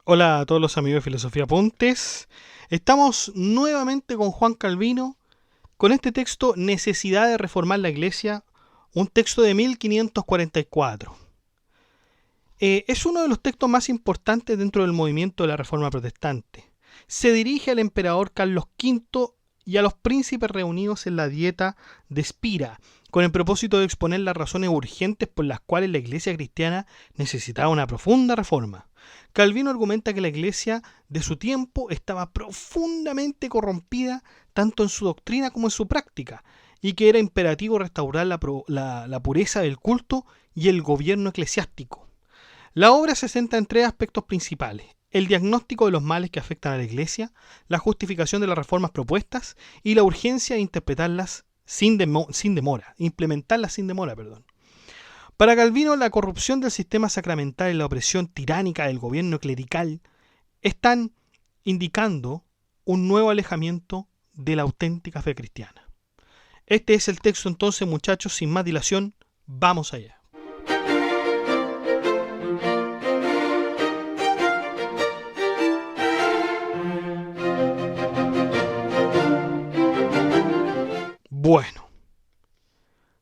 Hola a todos los amigos de Filosofía Apuntes. Estamos nuevamente con Juan Calvino con este texto Necesidad de reformar la Iglesia, un texto de 1544. Es uno de los textos más importantes dentro del movimiento de la Reforma Protestante. Se dirige al emperador Carlos V y a los príncipes reunidos en la Dieta de Spira, con el propósito de exponer las razones urgentes por las cuales la Iglesia cristiana necesitaba una profunda reforma. Calvino argumenta que la Iglesia de su tiempo estaba profundamente corrompida tanto en su doctrina como en su práctica, y que era imperativo restaurar la pureza del culto y el gobierno eclesiástico. La obra se centra en tres aspectos principales: el diagnóstico de los males que afectan a la Iglesia, la justificación de las reformas propuestas y la urgencia de implementarlas sin demora. Para Calvino, la corrupción del sistema sacramental y la opresión tiránica del gobierno clerical están indicando un nuevo alejamiento de la auténtica fe cristiana. Este es el texto entonces, muchachos, sin más dilación, vamos allá. Bueno,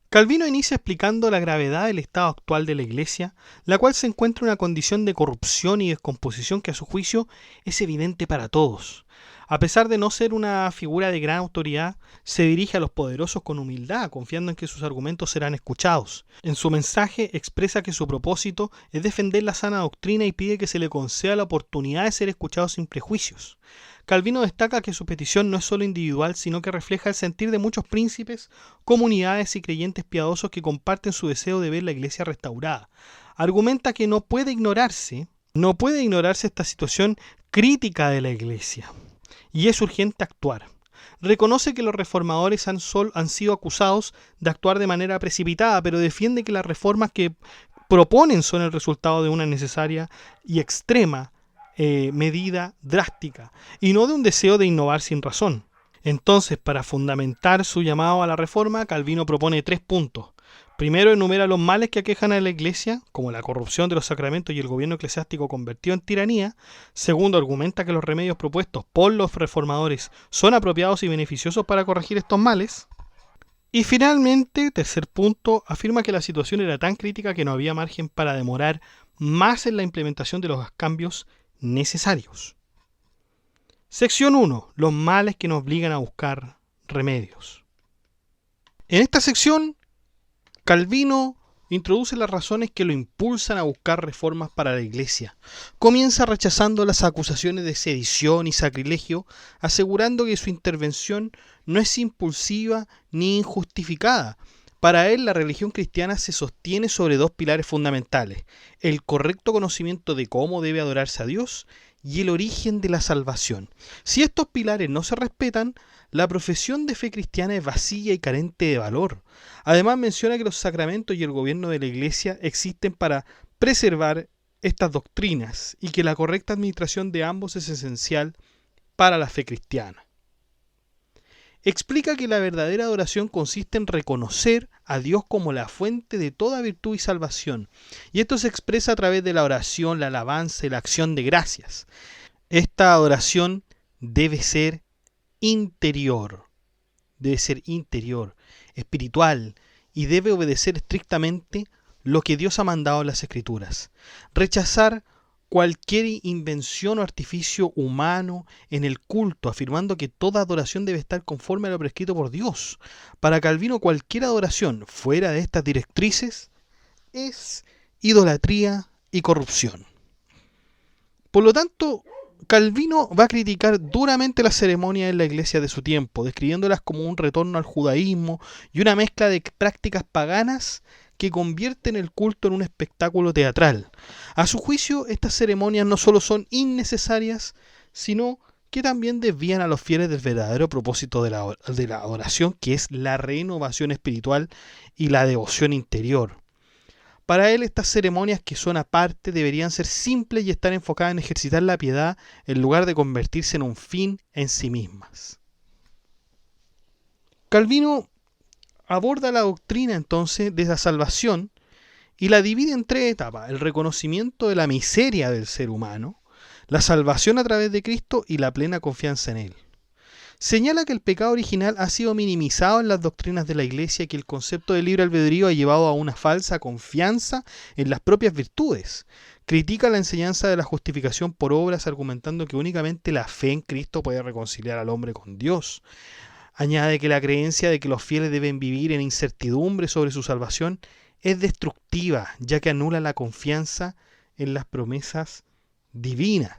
Calvino inicia explicando la gravedad del estado actual de la Iglesia, la cual se encuentra en una condición de corrupción y descomposición que a su juicio es evidente para todos. A pesar de no ser una figura de gran autoridad, se dirige a los poderosos con humildad, confiando en que sus argumentos serán escuchados. En su mensaje expresa que su propósito es defender la sana doctrina y pide que se le conceda la oportunidad de ser escuchado sin prejuicios. Calvino destaca que su petición no es solo individual, sino que refleja el sentir de muchos príncipes, comunidades y creyentes piadosos que comparten su deseo de ver la Iglesia restaurada. Argumenta que no puede ignorarse esta situación crítica de la Iglesia, y es urgente actuar. Reconoce que los reformadores han sido acusados de actuar de manera precipitada, pero defiende que las reformas que proponen son el resultado de una necesaria y extrema medida drástica, y no de un deseo de innovar sin razón. Entonces, para fundamentar su llamado a la reforma, Calvino propone 3 puntos. Primero, enumera los males que aquejan a la Iglesia, como la corrupción de los sacramentos y el gobierno eclesiástico convertido en tiranía. Segundo, argumenta que los remedios propuestos por los reformadores son apropiados y beneficiosos para corregir estos males. Y finalmente, tercer punto, afirma que la situación era tan crítica que no había margen para demorar más en la implementación de los cambios necesarios. Sección 1. Los males que nos obligan a buscar remedios. En esta sección, Calvino introduce las razones que lo impulsan a buscar reformas para la Iglesia. Comienza rechazando las acusaciones de sedición y sacrilegio, asegurando que su intervención no es impulsiva ni injustificada. Para él, la religión cristiana se sostiene sobre 2 pilares fundamentales: el correcto conocimiento de cómo debe adorarse a Dios y el origen de la salvación. Si estos pilares no se respetan, la profesión de fe cristiana es vacía y carente de valor. Además, menciona que los sacramentos y el gobierno de la Iglesia existen para preservar estas doctrinas y que la correcta administración de ambos es esencial para la fe cristiana. Explica que la verdadera adoración consiste en reconocer a Dios como la fuente de toda virtud y salvación, y esto se expresa a través de la oración, la alabanza y la acción de gracias. Esta adoración debe ser interior, espiritual, y debe obedecer estrictamente lo que Dios ha mandado en las Escrituras. Rechazar cualquier invención o artificio humano en el culto, afirmando que toda adoración debe estar conforme a lo prescrito por Dios. Para Calvino, cualquier adoración fuera de estas directrices es idolatría y corrupción. Por lo tanto, Calvino va a criticar duramente las ceremonias en la Iglesia de su tiempo, describiéndolas como un retorno al judaísmo y una mezcla de prácticas paganas que convierten el culto en un espectáculo teatral. A su juicio, estas ceremonias no solo son innecesarias, sino que también desvían a los fieles del verdadero propósito de la adoración, que es la renovación espiritual y la devoción interior. Para él, estas ceremonias que son aparte deberían ser simples y estar enfocadas en ejercitar la piedad en lugar de convertirse en un fin en sí mismas. Calvino aborda la doctrina entonces de la salvación y la divide en tres etapas: el reconocimiento de la miseria del ser humano, la salvación a través de Cristo y la plena confianza en Él. Señala que el pecado original ha sido minimizado en las doctrinas de la Iglesia y que el concepto de libre albedrío ha llevado a una falsa confianza en las propias virtudes. Critica la enseñanza de la justificación por obras, argumentando que únicamente la fe en Cristo puede reconciliar al hombre con Dios. Añade que la creencia de que los fieles deben vivir en incertidumbre sobre su salvación es destructiva, ya que anula la confianza en las promesas divinas.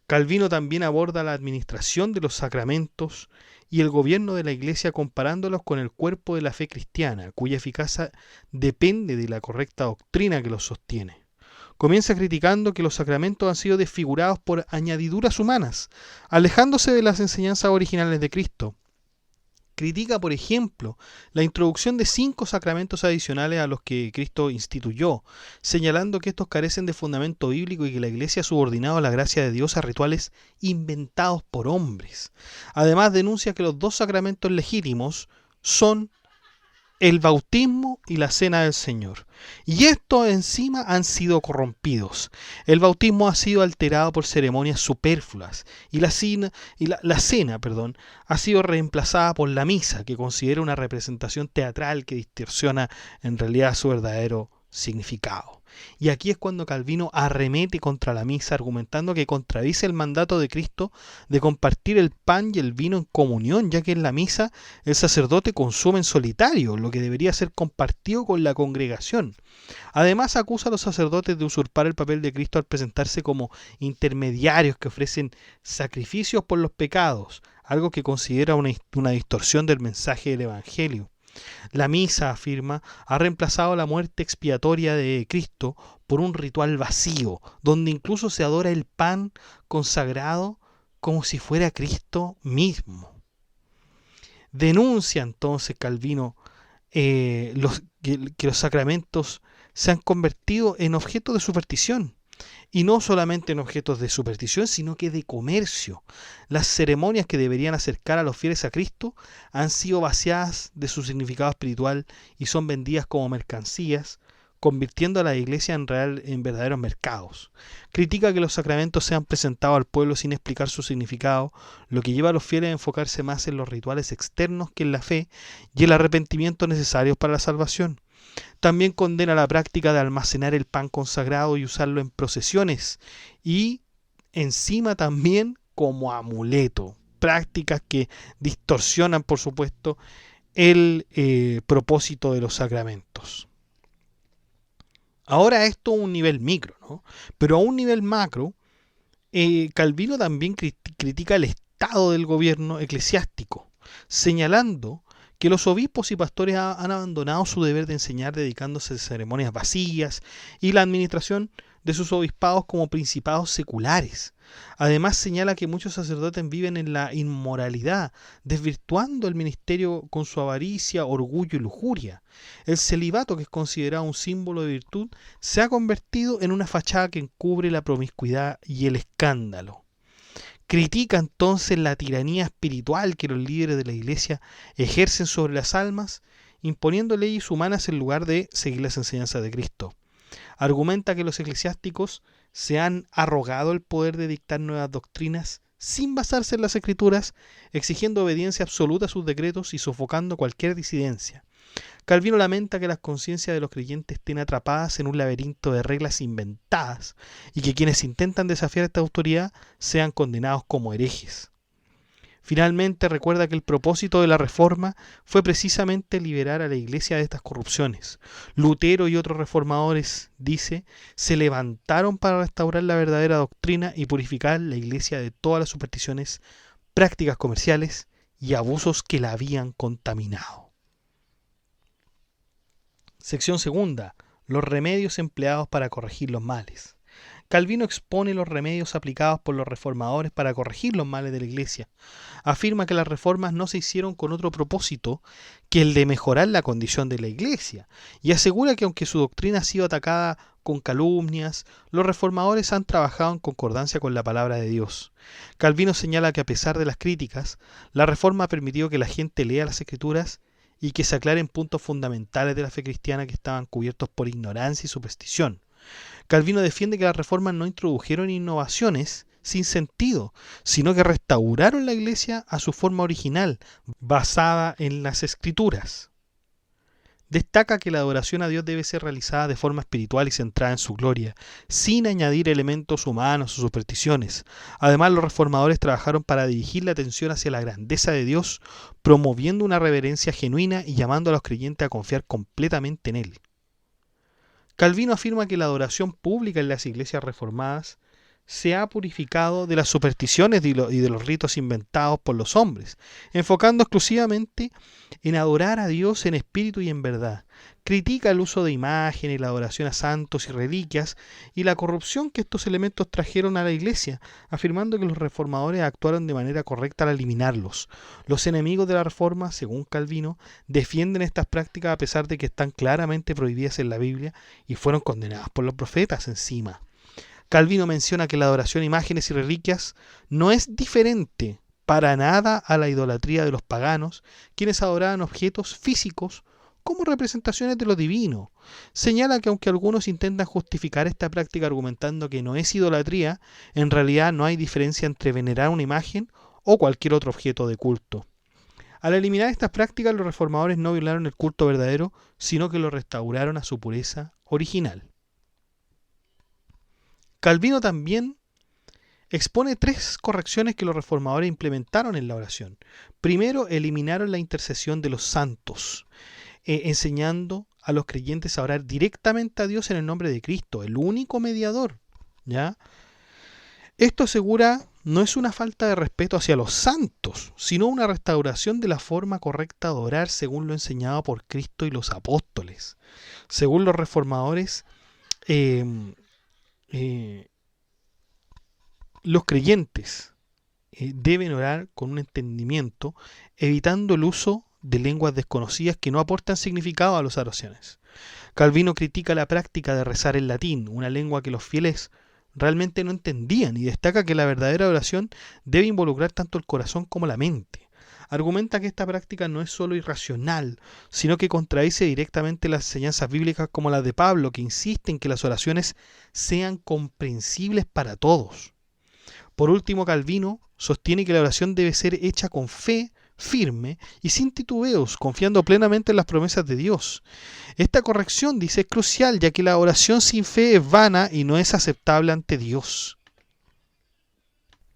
Calvino también aborda la administración de los sacramentos y el gobierno de la Iglesia comparándolos con el cuerpo de la fe cristiana, cuya eficacia depende de la correcta doctrina que los sostiene. Comienza criticando que los sacramentos han sido desfigurados por añadiduras humanas, alejándose de las enseñanzas originales de Cristo. Critica, por ejemplo, la introducción de 5 sacramentos adicionales a los que Cristo instituyó, señalando que estos carecen de fundamento bíblico y que la Iglesia ha subordinado la gracia de Dios a rituales inventados por hombres. Además, denuncia que los 2 sacramentos legítimos son el bautismo y la cena del Señor. Y estos encima han sido corrompidos. El bautismo ha sido alterado por ceremonias superfluas y la cena ha sido reemplazada por la misa, que considera una representación teatral que distorsiona en realidad su verdadero significado. Y aquí es cuando Calvino arremete contra la misa, argumentando que contradice el mandato de Cristo de compartir el pan y el vino en comunión, ya que en la misa el sacerdote consume en solitario, lo que debería ser compartido con la congregación. Además, acusa a los sacerdotes de usurpar el papel de Cristo al presentarse como intermediarios que ofrecen sacrificios por los pecados, algo que considera una distorsión del mensaje del Evangelio. La misa, afirma, ha reemplazado la muerte expiatoria de Cristo por un ritual vacío, donde incluso se adora el pan consagrado como si fuera Cristo mismo. Denuncia entonces Calvino que los sacramentos se han convertido en objetos de superstición. Y no solamente en objetos de superstición, sino que de comercio. Las ceremonias que deberían acercar a los fieles a Cristo han sido vaciadas de su significado espiritual y son vendidas como mercancías, convirtiendo a la Iglesia en verdaderos mercados. Critica que los sacramentos sean presentados al pueblo sin explicar su significado, lo que lleva a los fieles a enfocarse más en los rituales externos que en la fe y el arrepentimiento necesarios para la salvación. También condena la práctica de almacenar el pan consagrado y usarlo en procesiones y encima también como amuleto. Prácticas que distorsionan, por supuesto, el propósito de los sacramentos. Ahora esto a un nivel micro, ¿no? Pero a un nivel macro, Calvino también critica el estado del gobierno eclesiástico, señalando que los obispos y pastores han abandonado su deber de enseñar dedicándose a ceremonias vacías y la administración de sus obispados como principados seculares. Además señala que muchos sacerdotes viven en la inmoralidad, desvirtuando el ministerio con su avaricia, orgullo y lujuria. El celibato, que es considerado un símbolo de virtud, se ha convertido en una fachada que encubre la promiscuidad y el escándalo. Critica entonces la tiranía espiritual que los líderes de la Iglesia ejercen sobre las almas, imponiendo leyes humanas en lugar de seguir las enseñanzas de Cristo. Argumenta que los eclesiásticos se han arrogado el poder de dictar nuevas doctrinas sin basarse en las Escrituras, exigiendo obediencia absoluta a sus decretos y sofocando cualquier disidencia. Calvino lamenta que las conciencias de los creyentes estén atrapadas en un laberinto de reglas inventadas y que quienes intentan desafiar esta autoridad sean condenados como herejes. Finalmente recuerda que el propósito de la Reforma fue precisamente liberar a la Iglesia de estas corrupciones. Lutero y otros reformadores, dice, se levantaron para restaurar la verdadera doctrina y purificar la Iglesia de todas las supersticiones, prácticas comerciales y abusos que la habían contaminado. Sección segunda. Los remedios empleados para corregir los males. Calvino expone los remedios aplicados por los reformadores para corregir los males de la Iglesia. Afirma que las reformas no se hicieron con otro propósito que el de mejorar la condición de la Iglesia, y asegura que aunque su doctrina ha sido atacada con calumnias, los reformadores han trabajado en concordancia con la palabra de Dios. Calvino señala que a pesar de las críticas, la reforma ha permitido que la gente lea las Escrituras y que se aclaren puntos fundamentales de la fe cristiana que estaban cubiertos por ignorancia y superstición. Calvino defiende que las reformas no introdujeron innovaciones sin sentido, sino que restauraron la Iglesia a su forma original, basada en las Escrituras. Destaca que la adoración a Dios debe ser realizada de forma espiritual y centrada en su gloria, sin añadir elementos humanos o supersticiones. Además, los reformadores trabajaron para dirigir la atención hacia la grandeza de Dios, promoviendo una reverencia genuina y llamando a los creyentes a confiar completamente en Él. Calvino afirma que la adoración pública en las iglesias reformadas se ha purificado de las supersticiones y de los ritos inventados por los hombres, enfocando exclusivamente en adorar a Dios en espíritu y en verdad. Critica el uso de imágenes, la adoración a santos y reliquias y la corrupción que estos elementos trajeron a la iglesia, afirmando que los reformadores actuaron de manera correcta al eliminarlos. Los enemigos de la reforma, según Calvino, defienden estas prácticas a pesar de que están claramente prohibidas en la Biblia y fueron condenadas por los profetas encima. Calvino menciona que la adoración a imágenes y reliquias no es diferente para nada a la idolatría de los paganos, quienes adoraban objetos físicos como representaciones de lo divino. Señala que aunque algunos intentan justificar esta práctica argumentando que no es idolatría, en realidad no hay diferencia entre venerar una imagen o cualquier otro objeto de culto. Al eliminar estas prácticas, los reformadores no violaron el culto verdadero, sino que lo restauraron a su pureza original. Calvino también expone 3 correcciones que los reformadores implementaron en la oración. Primero, eliminaron la intercesión de los santos, enseñando a los creyentes a orar directamente a Dios en el nombre de Cristo, el único mediador, ¿ya? Esto asegura no es una falta de respeto hacia los santos, sino una restauración de la forma correcta de orar según lo enseñado por Cristo y los apóstoles. Según los reformadores, los creyentes deben orar con un entendimiento, evitando el uso de lenguas desconocidas que no aportan significado a las oraciones. Calvino critica la práctica de rezar en latín, una lengua que los fieles realmente no entendían, y destaca que la verdadera oración debe involucrar tanto el corazón como la mente. Argumenta que esta práctica no es solo irracional, sino que contradice directamente las enseñanzas bíblicas como las de Pablo, que insiste en que las oraciones sean comprensibles para todos. Por último, Calvino sostiene que la oración debe ser hecha con fe firme y sin titubeos, confiando plenamente en las promesas de Dios. Esta corrección, dice, es crucial, ya que la oración sin fe es vana y no es aceptable ante Dios.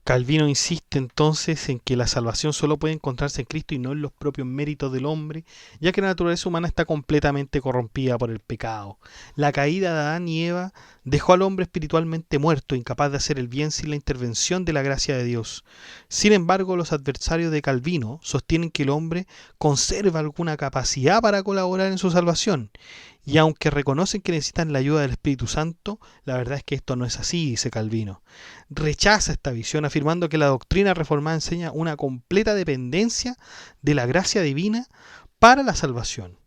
Calvino insiste entonces en que la salvación solo puede encontrarse en Cristo y no en los propios méritos del hombre, ya que la naturaleza humana está completamente corrompida por el pecado. La caída de Adán y Eva dejó al hombre espiritualmente muerto, incapaz de hacer el bien sin la intervención de la gracia de Dios. Sin embargo, los adversarios de Calvino sostienen que el hombre conserva alguna capacidad para colaborar en su salvación. Y aunque reconocen que necesitan la ayuda del Espíritu Santo, la verdad es que esto no es así, dice Calvino. Rechaza esta visión afirmando que la doctrina reformada enseña una completa dependencia de la gracia divina para la salvación.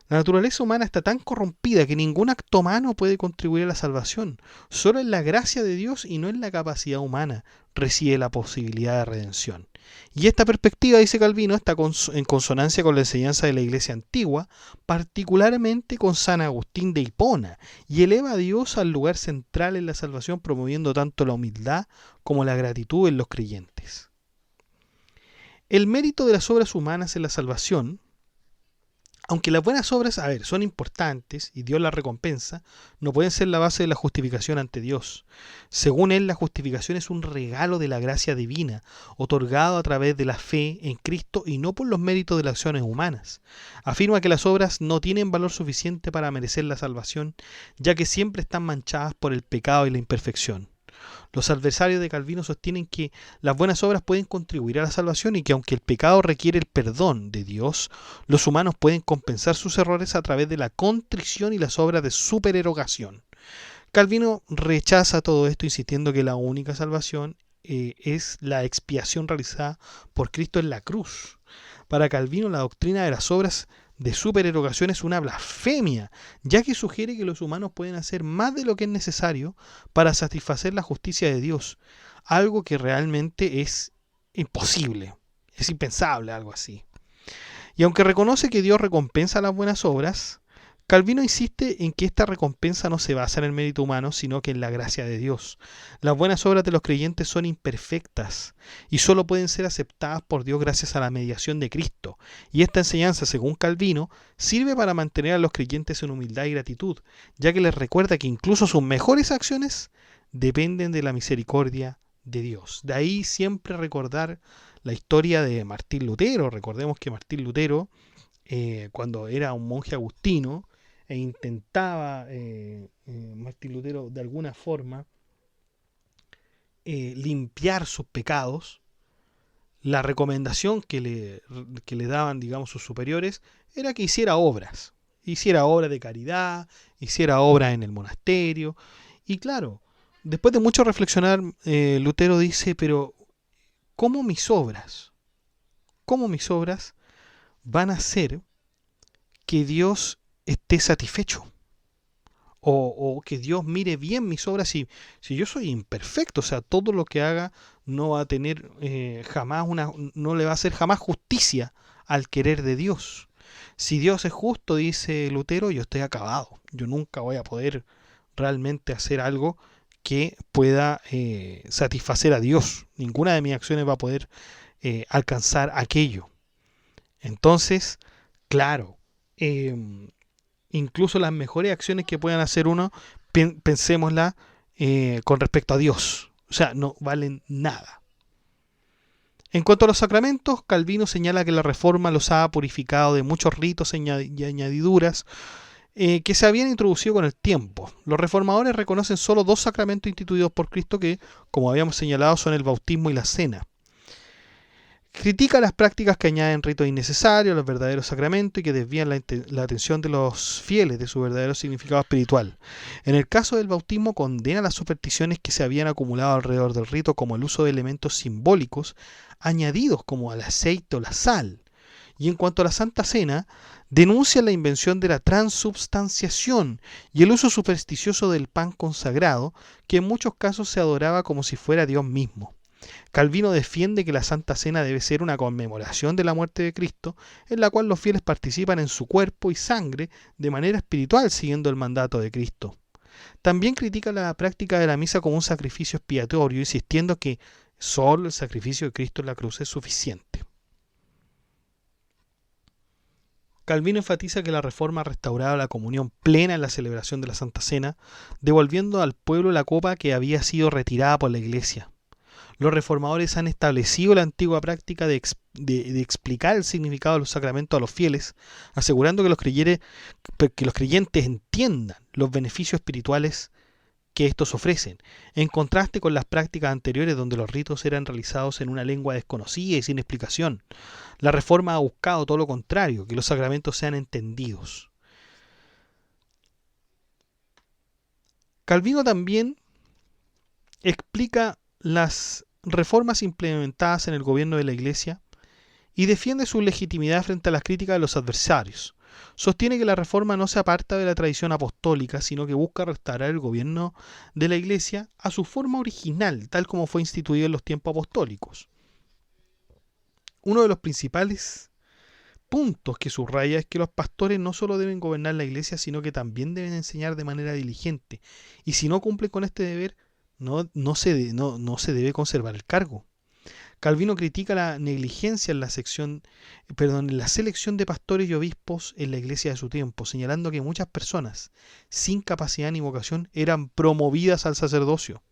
La naturaleza humana está tan corrompida que ningún acto humano puede contribuir a la salvación. Solo en la gracia de Dios y no en la capacidad humana reside la posibilidad de redención. Y esta perspectiva, dice Calvino, está en consonancia con la enseñanza de la Iglesia antigua, particularmente con San Agustín de Hipona, y eleva a Dios al lugar central en la salvación, promoviendo tanto la humildad como la gratitud en los creyentes. El mérito de las obras humanas en la salvación, aunque las buenas obras, son importantes y Dios las recompensa, no pueden ser la base de la justificación ante Dios. Según él, la justificación es un regalo de la gracia divina, otorgado a través de la fe en Cristo y no por los méritos de las acciones humanas. Afirma que las obras no tienen valor suficiente para merecer la salvación, ya que siempre están manchadas por el pecado y la imperfección. Los adversarios de Calvino sostienen que las buenas obras pueden contribuir a la salvación y que aunque el pecado requiere el perdón de Dios, los humanos pueden compensar sus errores a través de la contrición y las obras de supererogación. Calvino rechaza todo esto insistiendo que la única salvación es la expiación realizada por Cristo en la cruz. Para Calvino, la doctrina de las obras de supererogación es una blasfemia, ya que sugiere que los humanos pueden hacer más de lo que es necesario para satisfacer la justicia de Dios, algo que realmente es imposible, es impensable algo así. Y aunque reconoce que Dios recompensa las buenas obras, Calvino insiste en que esta recompensa no se basa en el mérito humano, sino que en la gracia de Dios. Las buenas obras de los creyentes son imperfectas y solo pueden ser aceptadas por Dios gracias a la mediación de Cristo. Y esta enseñanza, según Calvino, sirve para mantener a los creyentes en humildad y gratitud, ya que les recuerda que incluso sus mejores acciones dependen de la misericordia de Dios. De ahí siempre recordar la historia de Martín Lutero. Recordemos que Martín Lutero, cuando era un monje agustino, intentaba Martín Lutero de alguna forma limpiar sus pecados. La recomendación que le daban, digamos, sus superiores era que hiciera obras de caridad, hiciera obras en el monasterio. Y claro, después de mucho reflexionar, Lutero dice, pero ¿cómo mis obras van a hacer que Dios esté satisfecho? O que Dios mire bien mis obras si yo soy imperfecto. O sea, todo lo que haga no va a tener no le va a hacer jamás justicia al querer de Dios. Si Dios es justo, dice Lutero, yo estoy acabado. Yo nunca voy a poder realmente hacer algo que pueda satisfacer a Dios. Ninguna de mis acciones va a poder alcanzar aquello. Entonces, claro, incluso las mejores acciones que puedan hacer uno, pensémosla con respecto a Dios. O sea, no valen nada. En cuanto a los sacramentos, Calvino señala que la Reforma los ha purificado de muchos ritos y añadiduras que se habían introducido con el tiempo. Los reformadores reconocen solo dos sacramentos instituidos por Cristo que, como habíamos señalado, son el bautismo y la cena. Critica las prácticas que añaden ritos innecesarios a los verdaderos sacramentos y que desvían la atención de los fieles de su verdadero significado espiritual. En el caso del bautismo, condena las supersticiones que se habían acumulado alrededor del rito, como el uso de elementos simbólicos añadidos como el aceite o la sal. Y en cuanto a la Santa Cena, denuncia la invención de la transubstanciación y el uso supersticioso del pan consagrado, que en muchos casos se adoraba como si fuera Dios mismo. Calvino defiende que la Santa Cena debe ser una conmemoración de la muerte de Cristo, en la cual los fieles participan en su cuerpo y sangre de manera espiritual, siguiendo el mandato de Cristo. También critica la práctica de la misa como un sacrificio expiatorio, insistiendo que solo el sacrificio de Cristo en la cruz es suficiente. Calvino enfatiza que la Reforma ha restaurado la comunión plena en la celebración de la Santa Cena, devolviendo al pueblo la copa que había sido retirada por la Iglesia. Los reformadores han establecido la antigua práctica de explicar el significado de los sacramentos a los fieles, asegurando que los creyentes entiendan los beneficios espirituales que estos ofrecen, en contraste con las prácticas anteriores donde los ritos eran realizados en una lengua desconocida y sin explicación. La Reforma ha buscado todo lo contrario, que los sacramentos sean entendidos. Calvino también explica las reformas implementadas en el gobierno de la Iglesia y defiende su legitimidad frente a las críticas de los adversarios. Sostiene que la Reforma no se aparta de la tradición apostólica, sino que busca restaurar el gobierno de la Iglesia a su forma original, tal como fue instituido en los tiempos apostólicos. Uno de los principales puntos que subraya es que los pastores no solo deben gobernar la Iglesia, sino que también deben enseñar de manera diligente, y si no cumplen con este deber, no se debe conservar el cargo. Calvino critica la negligencia en la selección de pastores y obispos en la iglesia de su tiempo, señalando que muchas personas sin capacidad ni vocación eran promovidas al sacerdocio.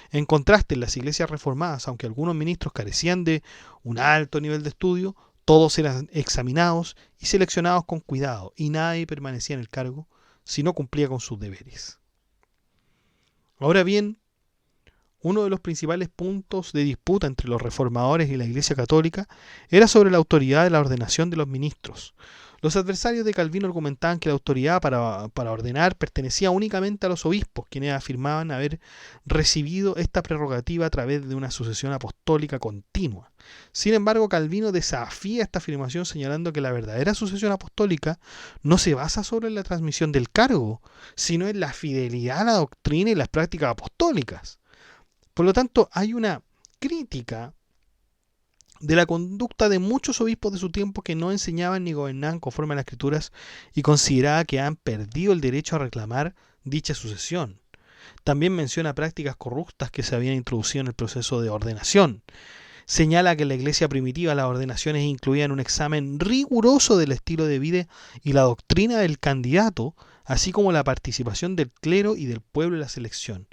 En contraste, en las iglesias reformadas, aunque algunos ministros carecían de un alto nivel de estudio, todos eran examinados y seleccionados con cuidado, y nadie permanecía en el cargo si no cumplía con sus deberes. Ahora bien, Uno de los principales puntos de disputa entre los reformadores y la Iglesia Católica era sobre la autoridad de la ordenación de los ministros. Los adversarios de Calvino argumentaban que la autoridad para ordenar pertenecía únicamente a los obispos, quienes afirmaban haber recibido esta prerrogativa a través de una sucesión apostólica continua. Sin embargo, Calvino desafía esta afirmación señalando que la verdadera sucesión apostólica no se basa solo en la transmisión del cargo, sino en la fidelidad a la doctrina y las prácticas apostólicas. Por lo tanto, hay una crítica de la conducta de muchos obispos de su tiempo que no enseñaban ni gobernaban conforme a las Escrituras y consideraba que han perdido el derecho a reclamar dicha sucesión. También menciona prácticas corruptas que se habían introducido en el proceso de ordenación. Señala que en la iglesia primitiva las ordenaciones incluían un examen riguroso del estilo de vida y la doctrina del candidato, así como la participación del clero y del pueblo en la selección.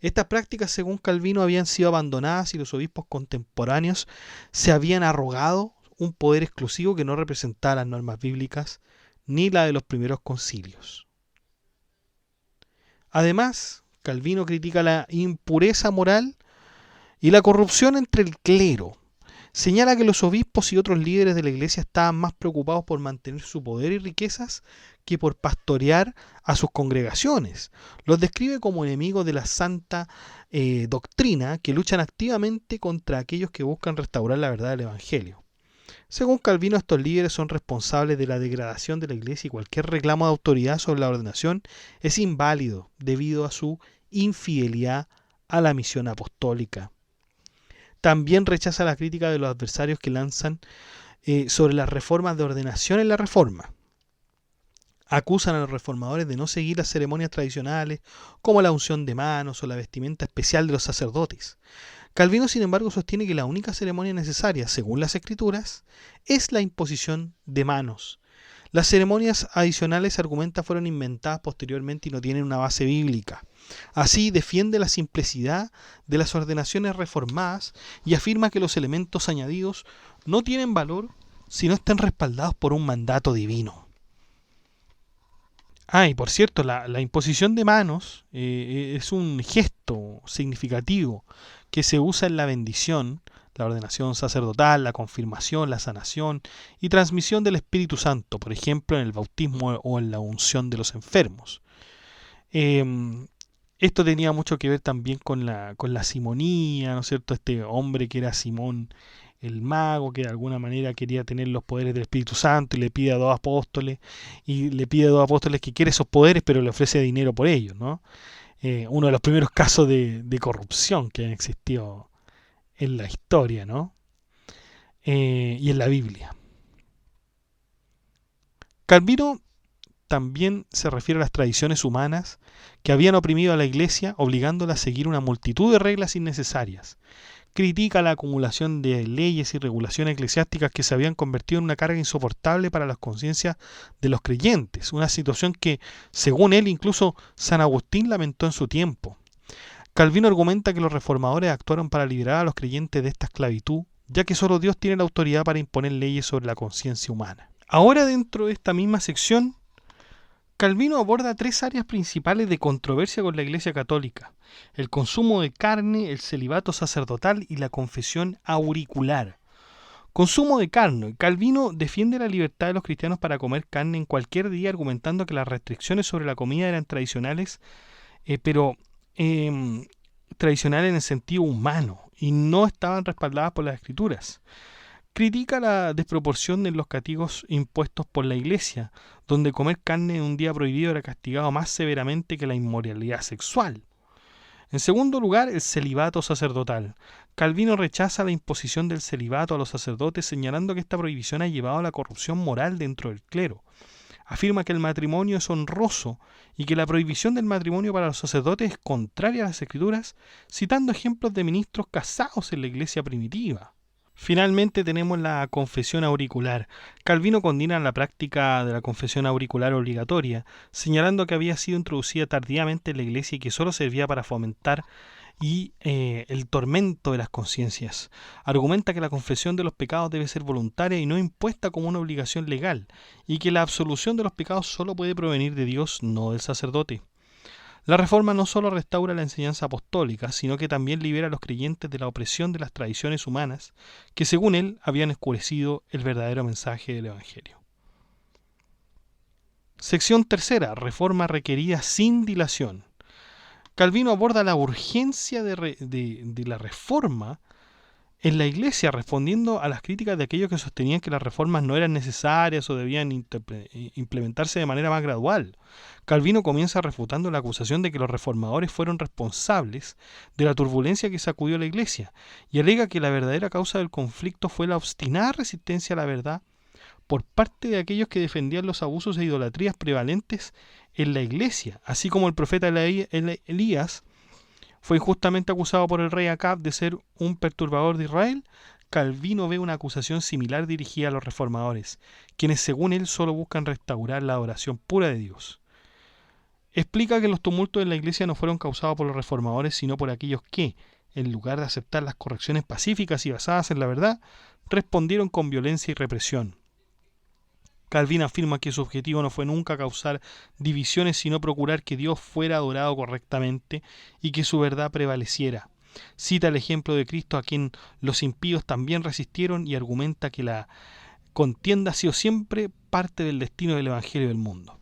Estas prácticas, según Calvino, habían sido abandonadas y los obispos contemporáneos se habían arrogado un poder exclusivo que no representaba las normas bíblicas ni la de los primeros concilios. Además, Calvino critica la impureza moral y la corrupción entre el clero. Señala que los obispos y otros líderes de la iglesia estaban más preocupados por mantener su poder y riquezas que por pastorear a sus congregaciones. Los describe como enemigos de la santa doctrina que luchan activamente contra aquellos que buscan restaurar la verdad del Evangelio. Según Calvino, estos líderes son responsables de la degradación de la iglesia y cualquier reclamo de autoridad sobre la ordenación es inválido debido a su infidelidad a la misión apostólica. También rechaza la crítica de los adversarios que lanzan sobre las reformas de ordenación en la Reforma. Acusan a los reformadores de no seguir las ceremonias tradicionales como la unción de manos o la vestimenta especial de los sacerdotes. Calvino, sin embargo, sostiene que la única ceremonia necesaria, según las Escrituras, es la imposición de manos. Las ceremonias adicionales, argumenta, fueron inventadas posteriormente y no tienen una base bíblica. Así defiende la simplicidad de las ordenaciones reformadas y afirma que los elementos añadidos no tienen valor si no están respaldados por un mandato divino. Y por cierto, la imposición de manos es un gesto significativo que se usa en la bendición, la ordenación sacerdotal, la confirmación, la sanación y transmisión del Espíritu Santo, por ejemplo, en el bautismo o en la unción de los enfermos. Esto tenía mucho que ver también con la simonía, ¿no es cierto? Este hombre que era Simón el mago, que de alguna manera quería tener los poderes del Espíritu Santo y le pide a dos apóstoles que quiere esos poderes, pero le ofrece dinero por ellos, ¿no? Uno de los primeros casos de corrupción que han existido en la historia, ¿no? Y en la Biblia. Calvino también se refiere a las tradiciones humanas que habían oprimido a la iglesia, obligándola a seguir una multitud de reglas innecesarias. Critica la acumulación de leyes y regulaciones eclesiásticas que se habían convertido en una carga insoportable para las conciencias de los creyentes, una situación que, según él, incluso San Agustín lamentó en su tiempo. Calvino argumenta que los reformadores actuaron para liberar a los creyentes de esta esclavitud, ya que solo Dios tiene la autoridad para imponer leyes sobre la conciencia humana. Ahora, dentro de esta misma sección, Calvino aborda tres áreas principales de controversia con la Iglesia Católica: el consumo de carne, el celibato sacerdotal y la confesión auricular. Consumo de carne. Calvino defiende la libertad de los cristianos para comer carne en cualquier día, argumentando que las restricciones sobre la comida eran tradicionales, pero tradicionales en el sentido humano y no estaban respaldadas por las Escrituras. Critica la desproporción en los castigos impuestos por la Iglesia, donde comer carne en un día prohibido era castigado más severamente que la inmoralidad sexual. En segundo lugar, el celibato sacerdotal. Calvino rechaza la imposición del celibato a los sacerdotes, señalando que esta prohibición ha llevado a la corrupción moral dentro del clero. Afirma que el matrimonio es honroso y que la prohibición del matrimonio para los sacerdotes es contraria a las Escrituras, citando ejemplos de ministros casados en la iglesia primitiva. Finalmente tenemos la confesión auricular. Calvino condena la práctica de la confesión auricular obligatoria, señalando que había sido introducida tardíamente en la iglesia y que solo servía para fomentar el tormento de las conciencias. Argumenta que la confesión de los pecados debe ser voluntaria y no impuesta como una obligación legal, y que la absolución de los pecados solo puede provenir de Dios, no del sacerdote. La Reforma no solo restaura la enseñanza apostólica, sino que también libera a los creyentes de la opresión de las tradiciones humanas que, según él, habían oscurecido el verdadero mensaje del Evangelio. Sección tercera. Reforma requerida sin dilación. Calvino aborda la urgencia de la reforma en la Iglesia, respondiendo a las críticas de aquellos que sostenían que las reformas no eran necesarias o debían implementarse de manera más gradual. Calvino comienza refutando la acusación de que los reformadores fueron responsables de la turbulencia que sacudió la Iglesia, y alega que la verdadera causa del conflicto fue la obstinada resistencia a la verdad por parte de aquellos que defendían los abusos e idolatrías prevalentes en la Iglesia, así como el profeta Elías fue injustamente acusado por el rey Acab de ser un perturbador de Israel. Calvino ve una acusación similar dirigida a los reformadores, quienes según él solo buscan restaurar la adoración pura de Dios. Explica que los tumultos en la Iglesia no fueron causados por los reformadores, sino por aquellos que, en lugar de aceptar las correcciones pacíficas y basadas en la verdad, respondieron con violencia y represión. Calvino afirma que su objetivo no fue nunca causar divisiones, sino procurar que Dios fuera adorado correctamente y que su verdad prevaleciera. Cita el ejemplo de Cristo, a quien los impíos también resistieron, y argumenta que la contienda ha sido siempre parte del destino del Evangelio del mundo.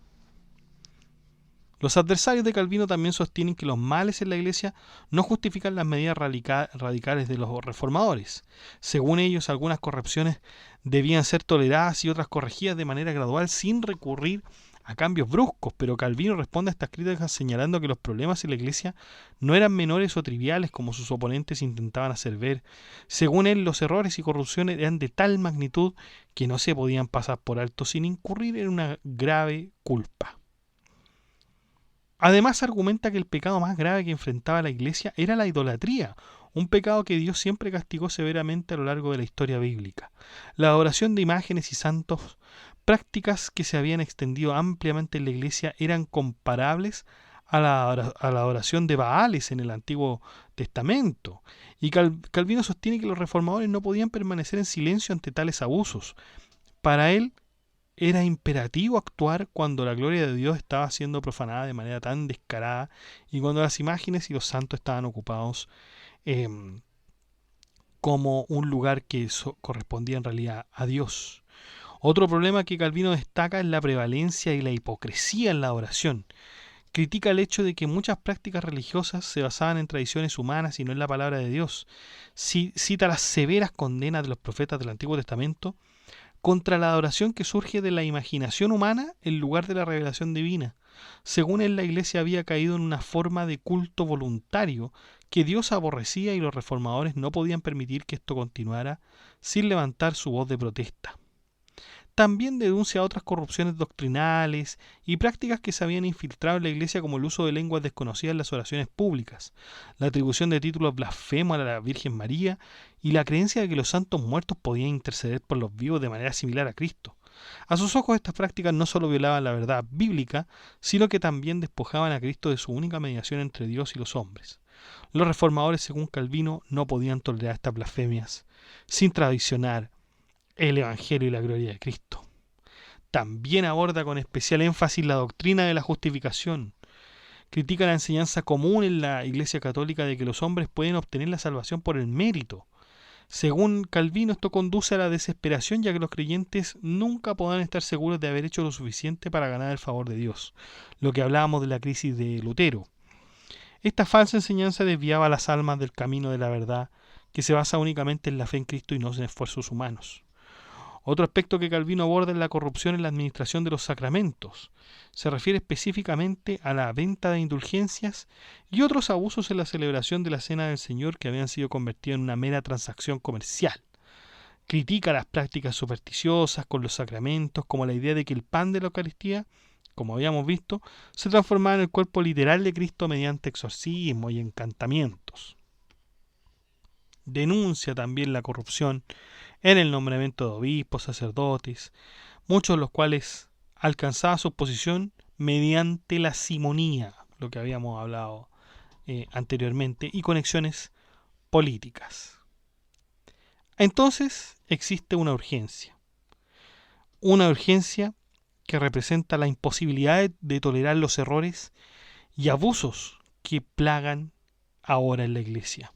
Los adversarios de Calvino también sostienen que los males en la Iglesia no justifican las medidas radicales de los reformadores. Según ellos, algunas correcciones debían ser toleradas y otras corregidas de manera gradual sin recurrir a cambios bruscos, pero Calvino responde a estas críticas señalando que los problemas en la Iglesia no eran menores o triviales como sus oponentes intentaban hacer ver. Según él, los errores y corrupciones eran de tal magnitud que no se podían pasar por alto sin incurrir en una grave culpa. Además, argumenta que el pecado más grave que enfrentaba la Iglesia era la idolatría, un pecado que Dios siempre castigó severamente a lo largo de la historia bíblica. La adoración de imágenes y santos, prácticas que se habían extendido ampliamente en la Iglesia, eran comparables a la adoración de Baales en el Antiguo Testamento. Y Calvino sostiene que los reformadores no podían permanecer en silencio ante tales abusos. Para él, era imperativo actuar cuando la gloria de Dios estaba siendo profanada de manera tan descarada y cuando las imágenes y los santos estaban ocupados como un lugar que correspondía en realidad a Dios. Otro problema que Calvino destaca es la prevalencia y la hipocresía en la adoración. Critica el hecho de que muchas prácticas religiosas se basaban en tradiciones humanas y no en la palabra de Dios. Cita las severas condenas de los profetas del Antiguo Testamento contra la adoración que surge de la imaginación humana en lugar de la revelación divina. Según él, la Iglesia había caído en una forma de culto voluntario que Dios aborrecía y los reformadores no podían permitir que esto continuara sin levantar su voz de protesta. También denuncia otras corrupciones doctrinales y prácticas que se habían infiltrado en la Iglesia, como el uso de lenguas desconocidas en las oraciones públicas, la atribución de títulos blasfemos a la Virgen María y la creencia de que los santos muertos podían interceder por los vivos de manera similar a Cristo. A sus ojos, estas prácticas no solo violaban la verdad bíblica, sino que también despojaban a Cristo de su única mediación entre Dios y los hombres. Los reformadores, según Calvino, no podían tolerar estas blasfemias sin traicionar el Evangelio y la gloria de Cristo. También aborda con especial énfasis la doctrina de la justificación. Critica la enseñanza común en la Iglesia Católica de que los hombres pueden obtener la salvación por el mérito. Según Calvino, esto conduce a la desesperación, ya que los creyentes nunca podrán estar seguros de haber hecho lo suficiente para ganar el favor de Dios, lo que hablábamos de la crisis de Lutero. Esta falsa enseñanza desviaba a las almas del camino de la verdad, que se basa únicamente en la fe en Cristo y no en esfuerzos humanos. Otro aspecto que Calvino aborda es la corrupción en la administración de los sacramentos. Se refiere específicamente a la venta de indulgencias y otros abusos en la celebración de la Cena del Señor que habían sido convertidos en una mera transacción comercial. Critica las prácticas supersticiosas con los sacramentos, como la idea de que el pan de la Eucaristía, como habíamos visto, se transformaba en el cuerpo literal de Cristo mediante exorcismos y encantamientos. Denuncia también la corrupción en el nombramiento de obispos, sacerdotes, muchos de los cuales alcanzaban su posición mediante la simonía, lo que habíamos hablado anteriormente, y conexiones políticas. Entonces existe una urgencia que representa la imposibilidad de tolerar los errores y abusos que plagan ahora en la Iglesia.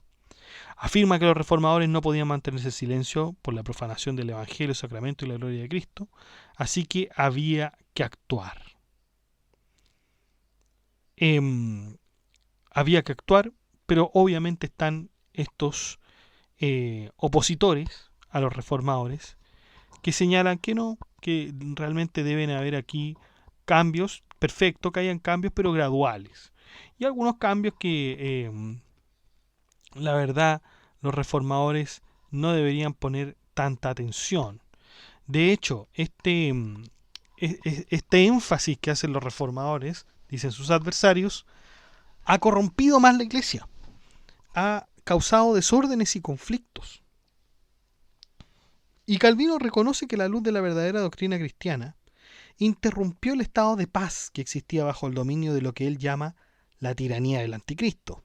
Afirma que los reformadores no podían mantenerse en silencio por la profanación del Evangelio, el sacramento y la gloria de Cristo, así que había que actuar. Había que actuar, pero obviamente están estos opositores a los reformadores que señalan que no, que realmente deben haber aquí cambios, perfecto que hayan cambios, pero graduales. Y algunos cambios que la verdad los reformadores no deberían poner tanta atención. De hecho, este énfasis que hacen los reformadores, dicen sus adversarios, ha corrompido más la Iglesia, ha causado desórdenes y conflictos. Y Calvino reconoce que la luz de la verdadera doctrina cristiana interrumpió el estado de paz que existía bajo el dominio de lo que él llama la tiranía del anticristo.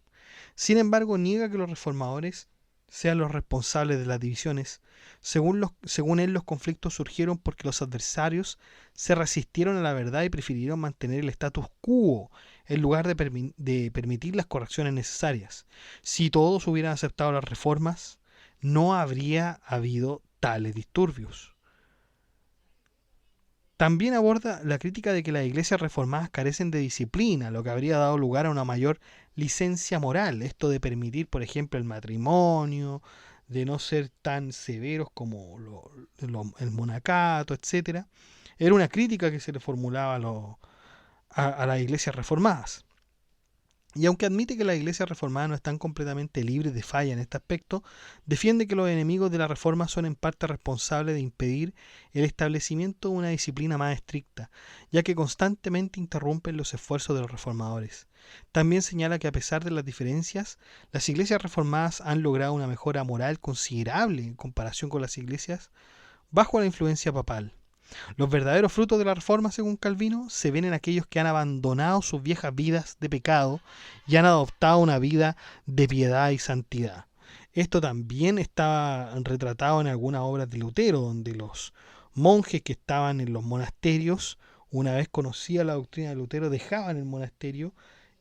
Sin embargo, niega que los reformadores sean los responsables de las divisiones. Según él, los conflictos surgieron porque los adversarios se resistieron a la verdad y prefirieron mantener el status quo en lugar de permitir las correcciones necesarias. Si todos hubieran aceptado las reformas, no habría habido tales disturbios. También aborda la crítica de que las iglesias reformadas carecen de disciplina, lo que habría dado lugar a una mayor licencia moral. Esto de permitir, por ejemplo, el matrimonio, de no ser tan severos como el monacato, etc. Era una crítica que se le formulaba a las iglesias reformadas. Y aunque admite que las iglesias reformadas no están completamente libres de falla en este aspecto, defiende que los enemigos de la reforma son en parte responsables de impedir el establecimiento de una disciplina más estricta, ya que constantemente interrumpen los esfuerzos de los reformadores. También señala que a pesar de las diferencias, las iglesias reformadas han logrado una mejora moral considerable en comparación con las iglesias bajo la influencia papal. Los verdaderos frutos de la reforma, según Calvino, se ven en aquellos que han abandonado sus viejas vidas de pecado y han adoptado una vida de piedad y santidad. Esto también estaba retratado en algunas obras de Lutero, donde los monjes que estaban en los monasterios, una vez conocida la doctrina de Lutero, dejaban el monasterio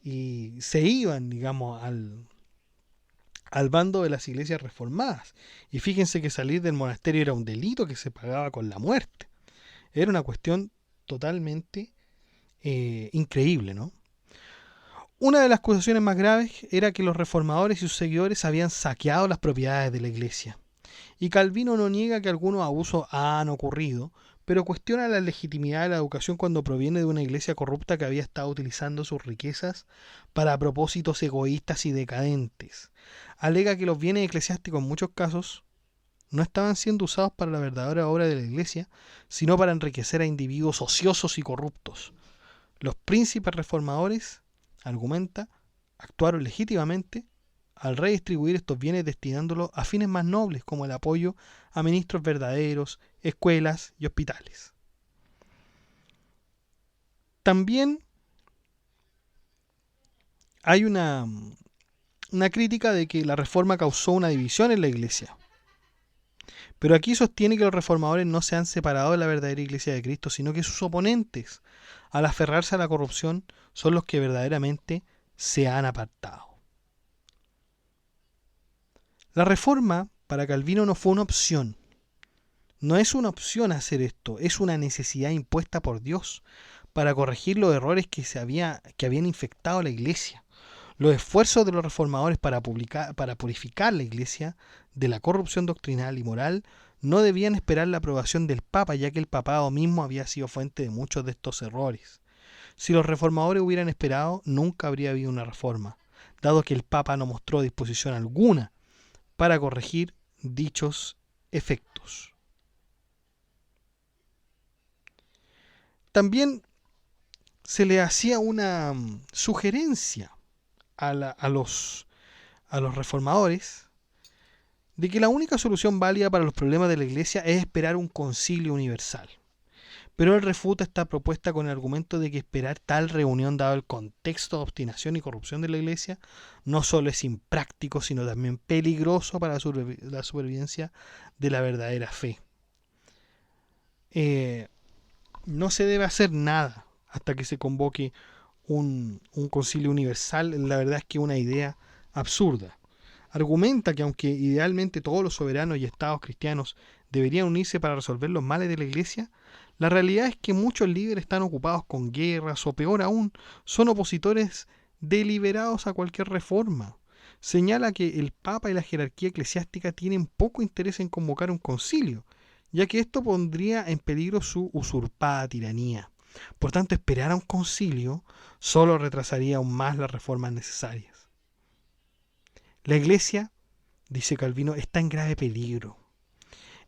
y se iban, digamos, al bando de las iglesias reformadas. Y fíjense que salir del monasterio era un delito que se pagaba con la muerte. Era una cuestión totalmente increíble, ¿no? Una de las acusaciones más graves era que los reformadores y sus seguidores habían saqueado las propiedades de la iglesia. Y Calvino no niega que algunos abusos han ocurrido, pero cuestiona la legitimidad de la educación cuando proviene de una iglesia corrupta que había estado utilizando sus riquezas para propósitos egoístas y decadentes. Alega que los bienes eclesiásticos en muchos casos no estaban siendo usados para la verdadera obra de la iglesia, sino para enriquecer a individuos ociosos y corruptos. Los príncipes reformadores, argumenta, actuaron legítimamente al redistribuir estos bienes destinándolos a fines más nobles como el apoyo a ministros verdaderos, escuelas y hospitales. También hay una crítica de que la reforma causó una división en la iglesia. Pero aquí sostiene que los reformadores no se han separado de la verdadera iglesia de Cristo, sino que sus oponentes, al aferrarse a la corrupción, son los que verdaderamente se han apartado. La reforma para Calvino no fue una opción. No es una opción hacer esto, es una necesidad impuesta por Dios para corregir los errores que habían infectado la iglesia. Los esfuerzos de los reformadores para purificar la iglesia de la corrupción doctrinal y moral no debían esperar la aprobación del Papa, ya que el papado mismo había sido fuente de muchos de estos errores. Si los reformadores hubieran esperado, nunca habría habido una reforma, dado que el Papa no mostró disposición alguna para corregir dichos efectos. También se le hacía una sugerencia a los reformadores de que la única solución válida para los problemas de la iglesia es esperar un concilio universal. Pero él refuta esta propuesta con el argumento de que esperar tal reunión, dado el contexto de obstinación y corrupción de la iglesia, no solo es impráctico, sino también peligroso para la supervivencia de la verdadera fe. No se debe hacer nada hasta que se convoque un concilio universal, la verdad es que es una idea absurda. Argumenta que aunque idealmente todos los soberanos y estados cristianos deberían unirse para resolver los males de la Iglesia, la realidad es que muchos líderes están ocupados con guerras o peor aún, son opositores deliberados a cualquier reforma. Señala que el Papa y la jerarquía eclesiástica tienen poco interés en convocar un concilio, ya que esto pondría en peligro su usurpada tiranía. Por tanto, esperar a un concilio solo retrasaría aún más las reformas necesarias. La Iglesia, dice Calvino, está en grave peligro.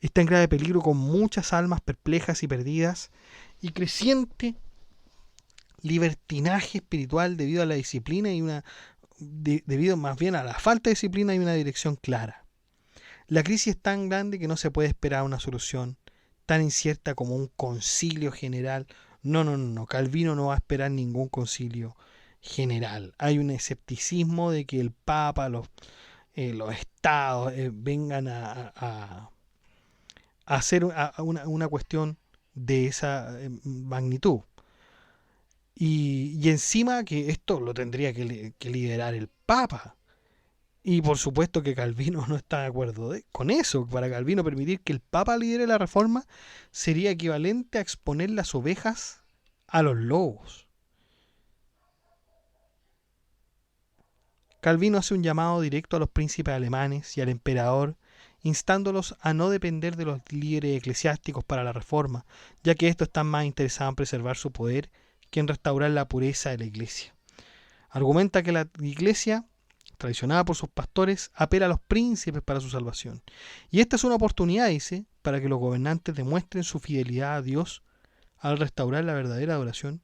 Está en grave peligro con muchas almas perplejas y perdidas y creciente libertinaje espiritual debido a la disciplina y debido más bien a la falta de disciplina y una dirección clara. La crisis es tan grande que no se puede esperar una solución tan incierta como un concilio general. No. Calvino no va a esperar ningún concilio general. Hay un escepticismo de que el Papa, los estados vengan a hacer una cuestión de esa magnitud. Y encima que esto lo tendría que liderar el Papa. Y por supuesto que Calvino no está de acuerdo con eso. Para Calvino permitir que el Papa lidere la reforma sería equivalente a exponer las ovejas a los lobos. Calvino hace un llamado directo a los príncipes alemanes y al emperador, instándolos a no depender de los líderes eclesiásticos para la reforma, ya que estos están más interesados en preservar su poder que en restaurar la pureza de la Iglesia. Argumenta que la Iglesia, traicionada por sus pastores, apela a los príncipes para su salvación. Y esta es una oportunidad, dice, para que los gobernantes demuestren su fidelidad a Dios al restaurar la verdadera adoración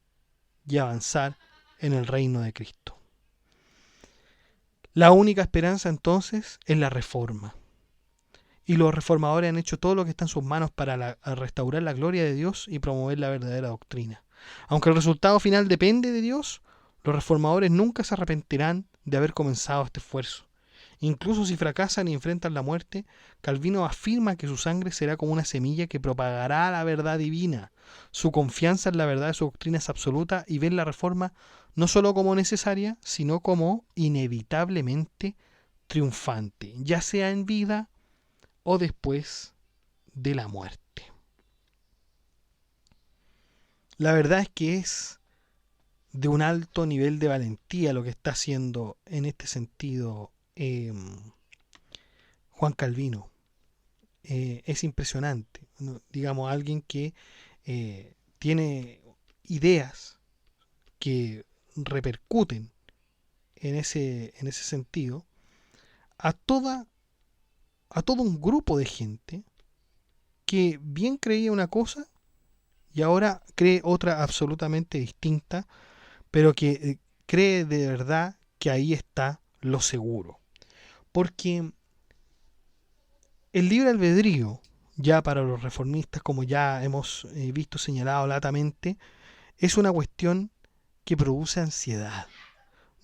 y avanzar en el reino de Cristo. La única esperanza entonces es la reforma. Y los reformadores han hecho todo lo que está en sus manos para restaurar la gloria de Dios y promover la verdadera doctrina. Aunque el resultado final depende de Dios, los reformadores nunca se arrepentirán de haber comenzado este esfuerzo. Incluso si fracasan y enfrentan la muerte, Calvino afirma que su sangre será como una semilla que propagará la verdad divina. Su confianza en la verdad de su doctrina es absoluta y ve la reforma no solo como necesaria, sino como inevitablemente triunfante, ya sea en vida o después de la muerte. La verdad es que es de un alto nivel de valentía lo que está haciendo en este sentido Juan Calvino. Es impresionante, ¿no? Digamos, alguien que tiene ideas que repercuten en ese sentido a todo un grupo de gente que bien creía una cosa y ahora cree otra absolutamente distinta, pero que cree de verdad que ahí está lo seguro. Porque el libre albedrío, ya para los reformistas, como ya hemos visto señalado latamente, es una cuestión que produce ansiedad.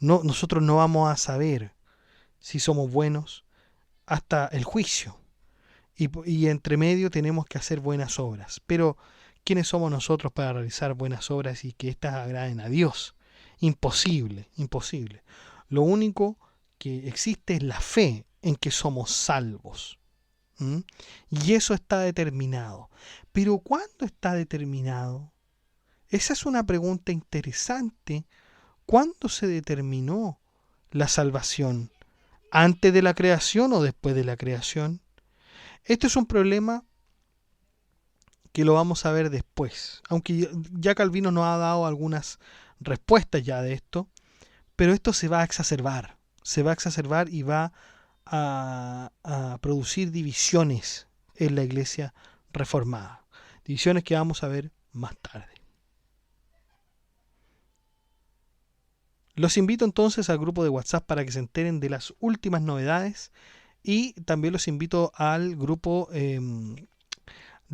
Nosotros no vamos a saber si somos buenos hasta el juicio. Y entre medio tenemos que hacer buenas obras. Pero, ¿quiénes somos nosotros para realizar buenas obras y que éstas agraden a Dios? Imposible, imposible. Lo único que existe es la fe en que somos salvos. Y eso está determinado. Pero ¿cuándo está determinado? Esa es una pregunta interesante. ¿Cuándo se determinó la salvación? ¿Antes de la creación o después de la creación? Este es un problema que lo vamos a ver después. Aunque ya Calvino nos ha dado algunas respuestas ya de esto, pero esto se va a exacerbar. Se va a exacerbar y va a producir divisiones en la iglesia reformada. Divisiones que vamos a ver más tarde. Los invito entonces al grupo de WhatsApp para que se enteren de las últimas novedades y también los invito al grupo de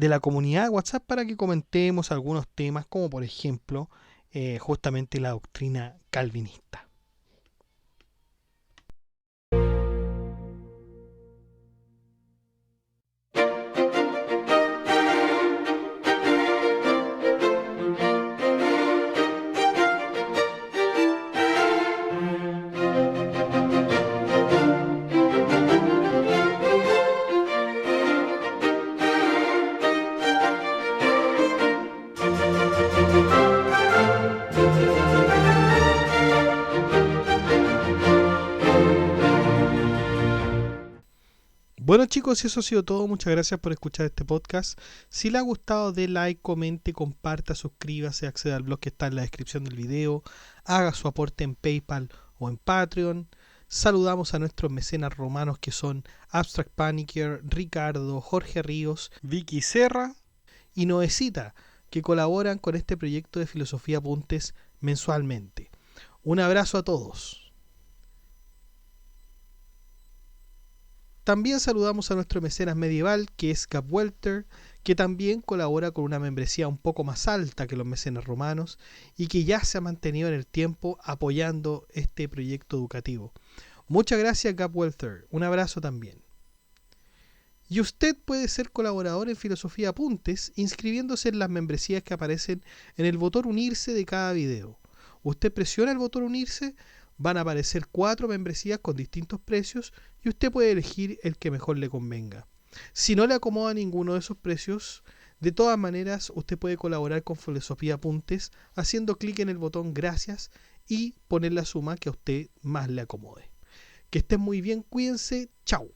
la comunidad de WhatsApp para que comentemos algunos temas como por ejemplo justamente la doctrina calvinista. Bueno chicos, eso ha sido todo. Muchas gracias por escuchar este podcast. Si le ha gustado, dé like, comente, comparta, suscríbase, acceda al blog que está en la descripción del video, haga su aporte en PayPal o en Patreon. Saludamos a nuestros mecenas romanos que son Abstract Panicker, Ricardo, Jorge Ríos, Vicky Serra y Noecita, que colaboran con este proyecto de Filosofía Apuntes mensualmente. Un abrazo a todos. También saludamos a nuestro mecenas medieval, que es Gab Welter, que también colabora con una membresía un poco más alta que los mecenas romanos y que ya se ha mantenido en el tiempo apoyando este proyecto educativo. Muchas gracias, Gab Welter. Un abrazo también. Y usted puede ser colaborador en Filosofía Apuntes inscribiéndose en las membresías que aparecen en el botón unirse de cada video. Usted presiona el botón unirse, van a aparecer 4 membresías con distintos precios y usted puede elegir el que mejor le convenga. Si no le acomoda ninguno de esos precios, de todas maneras usted puede colaborar con Filosofía Apuntes haciendo clic en el botón gracias y poner la suma que a usted más le acomode. Que estén muy bien, cuídense, chao.